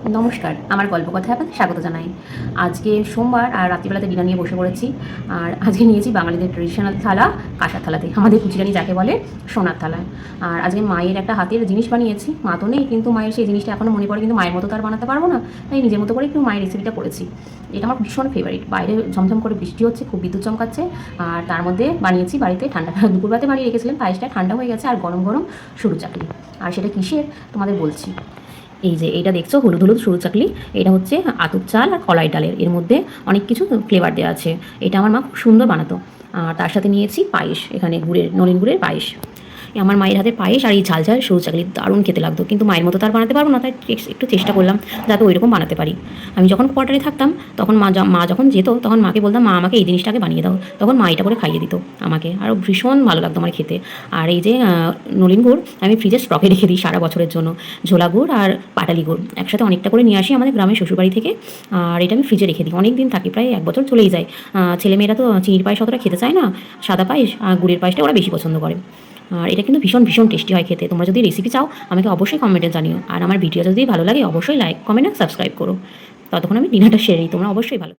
নমস্কার, আমার গল্প কথায় আপনাদের স্বাগত জানাই। আজকে সোমবার আর রাত্রিবেলাতে ডিনার নিয়ে বসে পড়েছি। আর আজকে নিয়েছি বাঙালিদের ট্রেডিশনাল থালা, কাঁসার থালাতে। আমাদের কুচিরানি যাকে বলে সোনার থালায়। আর আজকে মায়ের একটা হাতের জিনিস বানিয়েছি। মা তো নেই, কিন্তু মায়ের সেই জিনিসটা এখনও মনে পড়ে, কিন্তু মায়ের মতো তো আর বানাতে পারবো না। তাই নিজের মতো করে একটু মায়ের রেসিপিটা করেছি। এটা আমার ভীষণ ফেভারিট। বাইরে ঝমঝম করে বৃষ্টি হচ্ছে, খুব বিদ্যুৎ চমকাচ্ছে। আর তার মধ্যে বানিয়েছি বাড়িতে ঠান্ডা দুপুরবেলাতে বানিয়ে রেখেছিলাম, পায়েসটা ঠান্ডা হয়ে গেছে। আর গরম গরম সরু চাকলি। আর সেটা কিসের তোমাদের বলছি। এই যে এইটা দেখছো হলুদ হলুদ সরু চাকলি, এটা হচ্ছে আতপ চাল আর কলাই ডালের। এর মধ্যে অনেক কিছু ফ্লেভার দেওয়া আছে। এটা আমার মা খুব সুন্দর বানাতো। আর তার সাথে নিয়েছি পায়েস, এখানে গুড়ের নলেন গুড়ের পায়েস। আমার মায়ের হাতে পায়েস আর এই ঝাল ঝাল সরু চাকলি দারুণ খেতে লাগতো, কিন্তু মায়ের মতো তার বানাতে পারবো না, তাই একটু চেষ্টা করলাম যাতে ওই রকম বানাতে পারি। আমি যখন কোয়ার্টারে থাকতাম তখন মা যখন যেত তখন মাকে বলতাম, মা আমাকে এই জিনিসটাকে বানিয়ে দাও, তখন মা এটা করে খাইয়ে দিত আমাকে, আরও ভীষণ ভালো লাগতো আমার খেতে। আর এই যে নলেন গুড় আমি ফ্রিজে স্টকে রেখে দিই সারা বছরের জন্য। ঝোলা গুড় আর পাটালি গুড় একসাথে অনেকটা করে নিয়ে আসি আমাদের গ্রামের শ্বশুরবাড়ি থেকে। আর এটা আমি ফ্রিজে রেখে দিই, অনেক দিন থাকে, প্রায় 1 বছর চলেই যায়। ছেলেমেয়েরা তো চিনির পায়েস অতটা খেতে চায় না, সাদা পায়েস আর গুড়ের পায়েসটা ওরা বেশি পছন্দ করে। আর এটা কিন্তু ভীষণ ভীষণ টেস্টি হয় খেতে। তোমরা যদি রেসিপি চাও আমাকে অবশ্যই কমেন্টে জানিও। আর আমার ভিডিও যদি ভালো লাগে অবশ্যই লাইক কমেন্ট আর সাবস্ক্রাইব করো। ততক্ষণ আমি ডিনারটা সেরে নিই, তোমরা অবশ্যই ভালো।